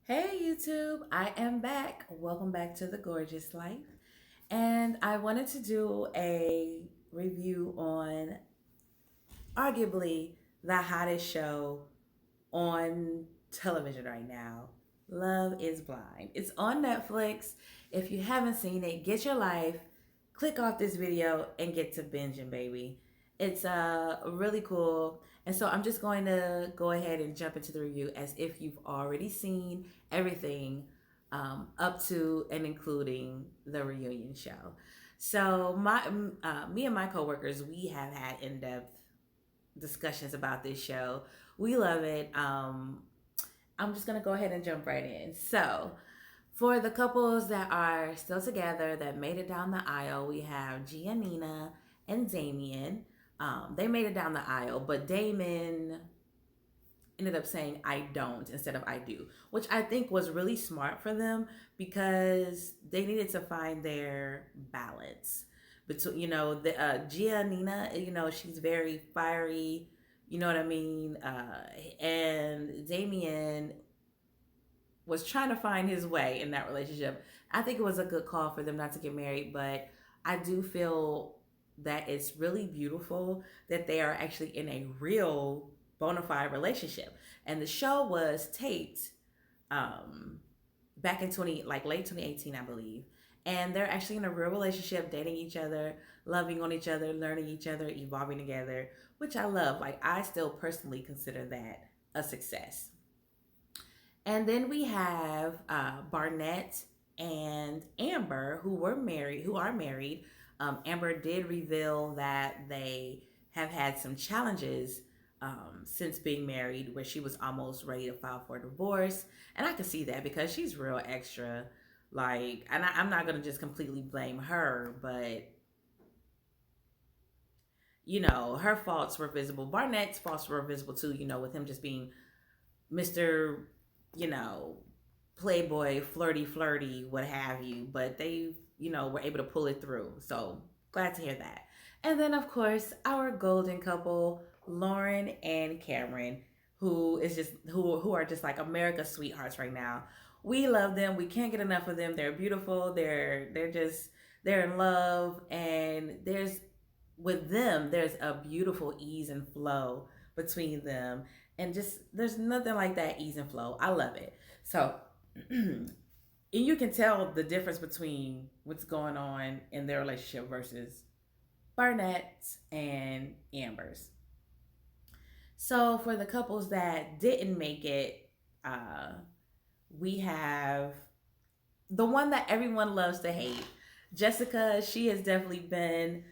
Hey YouTube, I am back. Welcome back to The Gorgeous Life. And I wanted to do a review on arguably the hottest show on television right now, Love is Blind. It's on Netflix. If you haven't seen it, get your life, click off this video, and get to binging, baby. It's really cool. And so I'm just going to go ahead and jump into the review as if you've already seen everything up to and including the reunion show. So me and my coworkers, we have had in-depth discussions about this show. We love it. I'm just gonna go ahead and jump right in. So, for the couples that are still together that made it down the aisle, we have Giannina and Damien. They made it down the aisle, but Damon ended up saying I don't instead of I do, which I think was really smart for them because they needed to find their balance between, the Giannina, she's very fiery, you know what I mean? And Damien was trying to find his way in that relationship. I think it was a good call for them not to get married, but I do feel that it's really beautiful that they are actually in a real bona fide relationship. And the show was taped um, back in 20 like late 2018, I believe. And they're actually in a real relationship, dating each other, loving on each other, learning each other, evolving together, which I love. Like I still personally consider that a success. And then we have Barnett and Amber, who are married. Amber did reveal that they have had some challenges since being married, where she was almost ready to file for a divorce. And I can see that because she's real extra. Like, and I'm not gonna just completely blame her, but her faults were visible. Barnett's faults were visible too. With him just being Mr. You know, playboy, flirty, what have you. But they, were able to pull it through. So glad to hear that. And then, of course, our golden couple, Lauren and Cameron, who are just like America's sweethearts right now. We love them. We can't get enough of them. They're beautiful. They're in love, and there's a beautiful ease and flow between them, and just there's nothing like that ease and flow. I love it. So and you can tell the difference between what's going on in their relationship versus Barnett's and Amber's. So for the couples that didn't make it, uh, we have the one that everyone loves to hate, Jessica. She has definitely been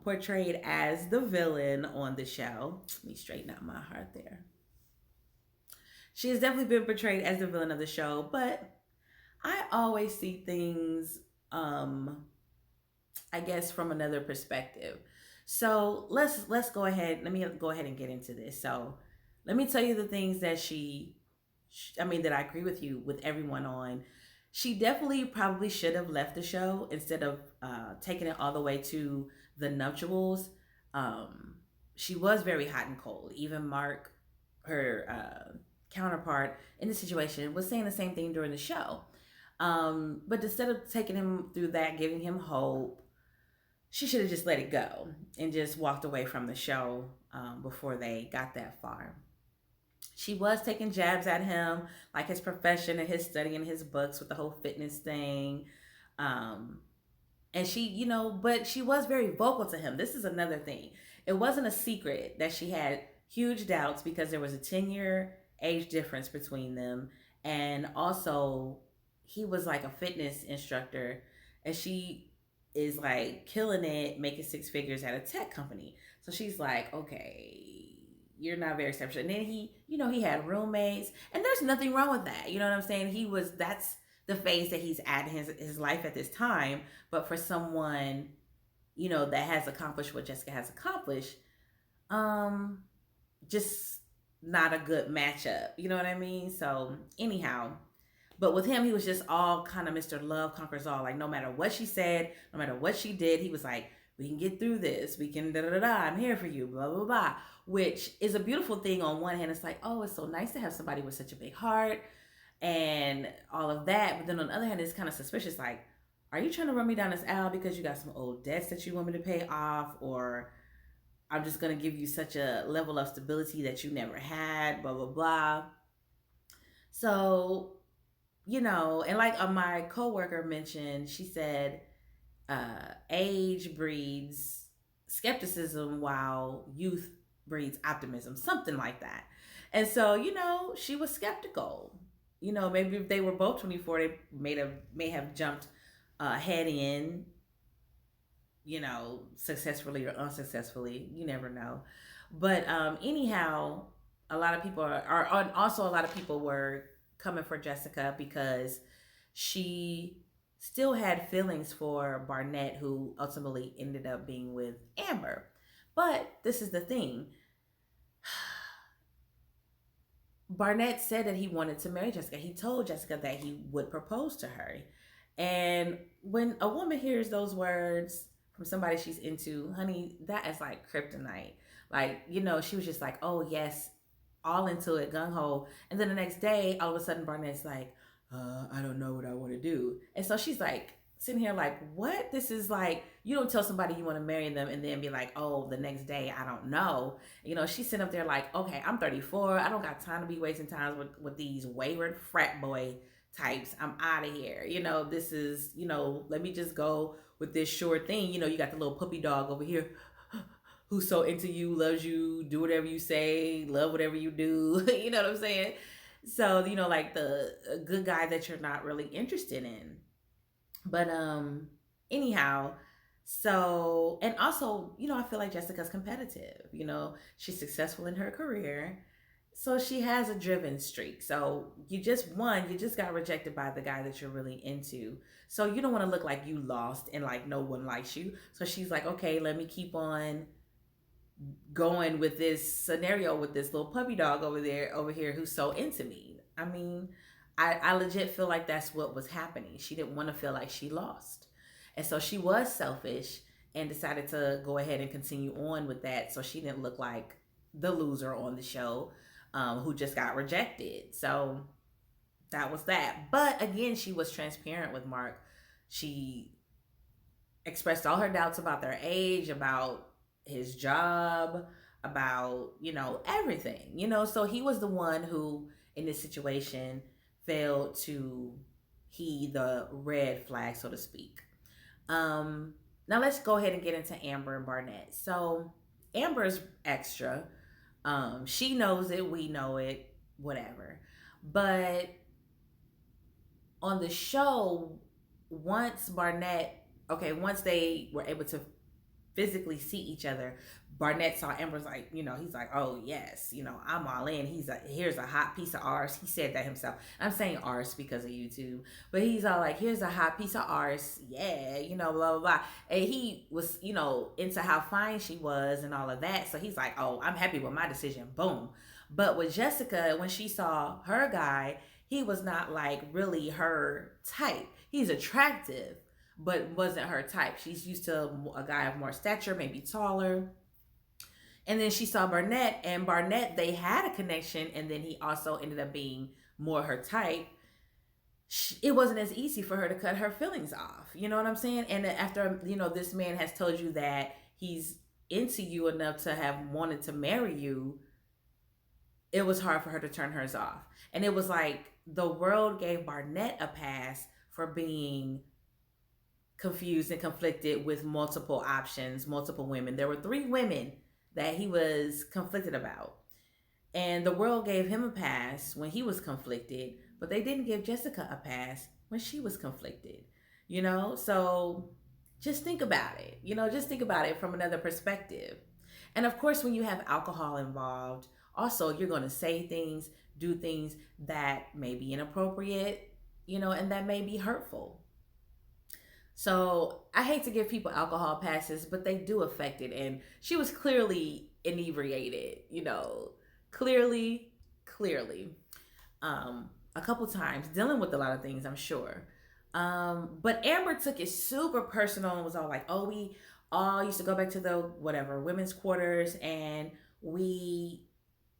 portrayed as the villain on the show. Let me straighten out my heart there. She has definitely been portrayed as the villain of the show, but I always see things, I guess, from another perspective. So let's go ahead. Let me go ahead and get into this. So let me tell you the things that that I agree with you with everyone on. She definitely probably should have left the show instead of taking it all the way to the nuptials. Um, she was very hot and cold. Even Mark, her counterpart in the situation, was saying the same thing during the show. But instead of taking him through that, giving him hope, she should have just let it go and just walked away from the show before they got that far. She was taking jabs at him, like his profession and his study and his books with the whole fitness thing. Um, and she, but she was very vocal to him. This is another thing. It wasn't a secret that she had huge doubts because there was a 10-year age difference between them. And also, he was like a fitness instructor, and she is like killing it, making six figures at a tech company. So she's like, okay, you're not very exceptional. And then he had roommates, and there's nothing wrong with that. You know what I'm saying? That's the phase that he's at in his life at this time. But for someone, that has accomplished what Jessica has accomplished, um, just not a good matchup. You know what I mean? So anyhow, but with him, he was just all kind of Mr. Love conquers all. Like no matter what she said, no matter what she did, he was like, "We can get through this. We can da da da da. I'm here for you." Blah blah blah. Which is a beautiful thing on one hand. It's like, oh, it's so nice to have somebody with such a big heart. and all of that. But then on the other hand, it's kind of suspicious. Like, are you trying to run me down this aisle because you got some old debts that you want me to pay off, or I'm just gonna give you such a level of stability that you never had, blah blah blah. So, and like my coworker mentioned, she said, age breeds skepticism while youth breeds optimism, something like that. And so, she was skeptical. Maybe if they were both 24, they may have jumped head in, successfully or unsuccessfully. You never know. But anyhow, a lot of people are also a lot of people were coming for Jessica because she still had feelings for Barnett, who ultimately ended up being with Amber. But this is the thing. Barnett said that he wanted to marry Jessica. He told Jessica that he would propose to her. And when a woman hears those words from somebody she's into, honey, that is like kryptonite. Like, she was just like, oh, yes, all into it, gung ho. And then the next day, all of a sudden, Barnett's like, I don't know what I want to do. And so she's like, sitting here like, what? This is like, you don't tell somebody you want to marry them and then be like, oh, the next day, I don't know. She's sitting up there like, okay, I'm 34. I don't got time to be wasting time with these wayward frat boy types. I'm out of here. This is, let me just go with this sure thing. You got the little puppy dog over here who's so into you, loves you, do whatever you say, love whatever you do. You know what I'm saying? So, like the good guy that you're not really interested in. But anyhow, so, and also, I feel like Jessica's competitive. She's successful in her career. So she has a driven streak. So you just got rejected by the guy that you're really into. So you don't want to look like you lost and like no one likes you. So she's like, okay, let me keep on going with this scenario with this little puppy dog over here who's so into me. I mean, I legit feel like that's what was happening. She didn't want to feel like she lost. And so she was selfish and decided to go ahead and continue on with that so she didn't look like the loser on the show, who just got rejected. So that was that. But again, she was transparent with Mark. She expressed all her doubts about their age, about his job, about, everything, so he was the one who in this situation failed to heed the red flag, so to speak. Now let's go ahead and get into Amber and Barnett. So Amber's extra. She knows it, we know it, whatever. But on the show, once they were able to physically see each other, Barnett saw Amber's like, he's like, oh yes, I'm all in. He's like, here's a hot piece of ours. He said that himself. I'm saying ours because of YouTube, but he's all like, here's a hot piece of ours. Yeah, blah, blah, blah. And he was, into how fine she was and all of that. So he's like, oh, I'm happy with my decision. Boom. But with Jessica, when she saw her guy, he was not like really her type. He's attractive, but wasn't her type. She's used to a guy of more stature, maybe taller. And then she saw Barnett, and Barnett, they had a connection, and then he also ended up being more her type. It wasn't as easy for her to cut her feelings off. You know what I'm saying? And after, this man has told you that he's into you enough to have wanted to marry you, it was hard for her to turn hers off. And it was like the world gave Barnett a pass for being confused and conflicted with multiple options, multiple women. There were 3 women that he was conflicted about. And the world gave him a pass when he was conflicted, but they didn't give Jessica a pass when she was conflicted. So just think about it. Just think about it from another perspective. And of course, when you have alcohol involved, also you're going to say things, do things that may be inappropriate, and that may be hurtful. So I hate to give people alcohol passes, but they do affect it. And she was clearly inebriated, clearly, a couple times, dealing with a lot of things, I'm sure. But Amber took it super personal and was all like, oh, we all used to go back to the women's quarters, and we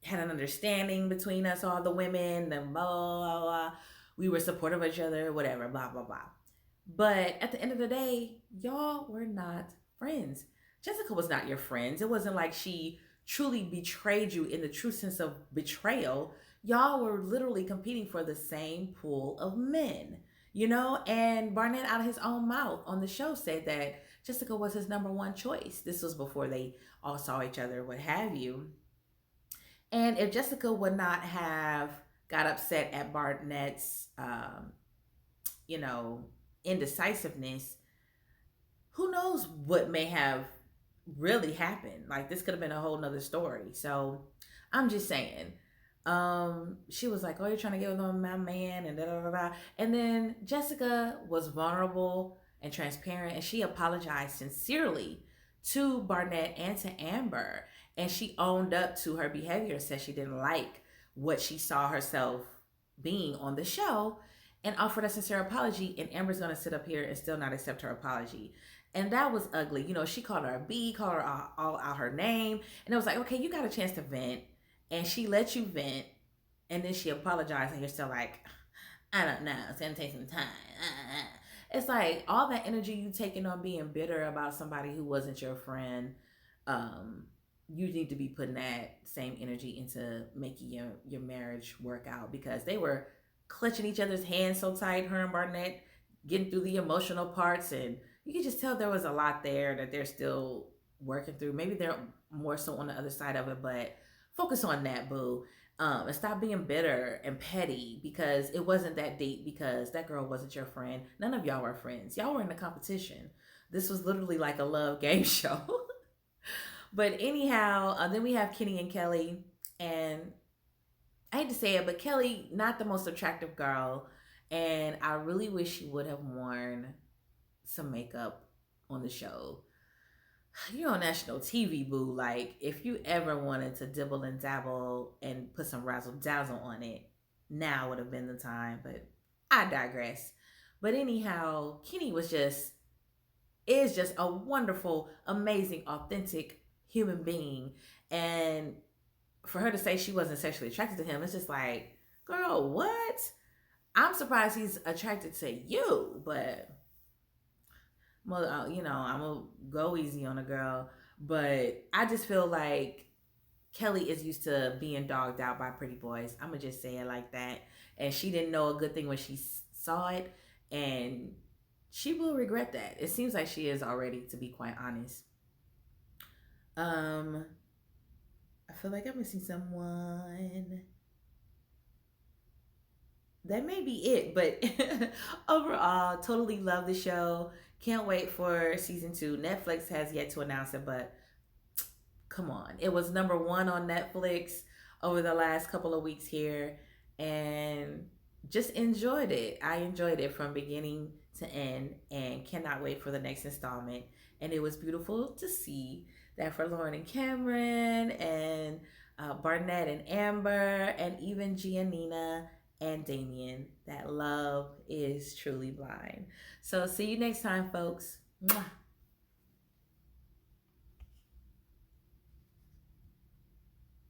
had an understanding between us, all the women, and blah, blah, blah. we were supportive of each other, whatever, blah, blah, blah. But at the end of the day, y'all were not friends. Jessica was not your friends. It wasn't like she truly betrayed you in the true sense of betrayal. Y'all were literally competing for the same pool of men, you know? And Barnett, out of his own mouth on the show, said that Jessica was his number one choice. This was before they all saw each other, what have you. And if Jessica would not have got upset at Barnett's, you know, indecisiveness, who knows what may have really happened. Like, this could have been a whole nother story. So I'm just saying. She was like, "Oh, you're trying to get with my man," and da da da da. And then Jessica was vulnerable and transparent, and she apologized sincerely to Barnett and to Amber, and she owned up to her behavior, said she didn't like what she saw herself being on the show, and offered a sincere apology. And Amber's gonna sit up here and still not accept her apology. And that was ugly. You know, she called her a B, called her all out her name. And it was like, okay, you got a chance to vent. And she let you vent. And then she apologized. And you're still like, I don't know. It's going to take some time. It's like all that energy you taking on being bitter about somebody who wasn't your friend. You need to be putting that same energy into making your marriage work out, because they were clutching each other's hands so tight, her and Barnett, getting through the emotional parts, and you can just tell there was a lot there that they're still working through. Maybe they're more so on the other side of it, but focus on that, boo. And stop being bitter and petty because it wasn't that deep, because that girl wasn't your friend. None of y'all were friends. Y'all were in a competition. This was literally like a love game show. But anyhow, then we have Kenny and Kelly. And I hate to say it, but Kelly, not the most attractive girl. And I really wish she would have worn some makeup on the show. You're on national TV, boo. Like, if you ever wanted to dibble and dabble and put some razzle dazzle on it, now would have been the time. But I digress. But anyhow, Kenny is just a wonderful, amazing, authentic human being. And for her to say she wasn't sexually attracted to him, it's just like, girl, what? I'm surprised he's attracted to you, but well, you know, I'm gonna go easy on a girl, but I just feel like Kelly is used to being dogged out by pretty boys. I'm gonna just say it like that. And she didn't know a good thing when she saw it, and she will regret that. It seems like she is already, to be quite honest. I feel like I'm missing someone. That may be it, but overall, totally love the show. Can't wait for season 2. Netflix has yet to announce it, but come on. It was number 1 on Netflix over the last couple of weeks here, and just enjoyed it. I enjoyed it from beginning to end and cannot wait for the next installment. And it was beautiful to see that for Lauren and Cameron and Barnett and Amber and even Giannina and Damien, that love is truly blind. So see you next time, folks. Mwah.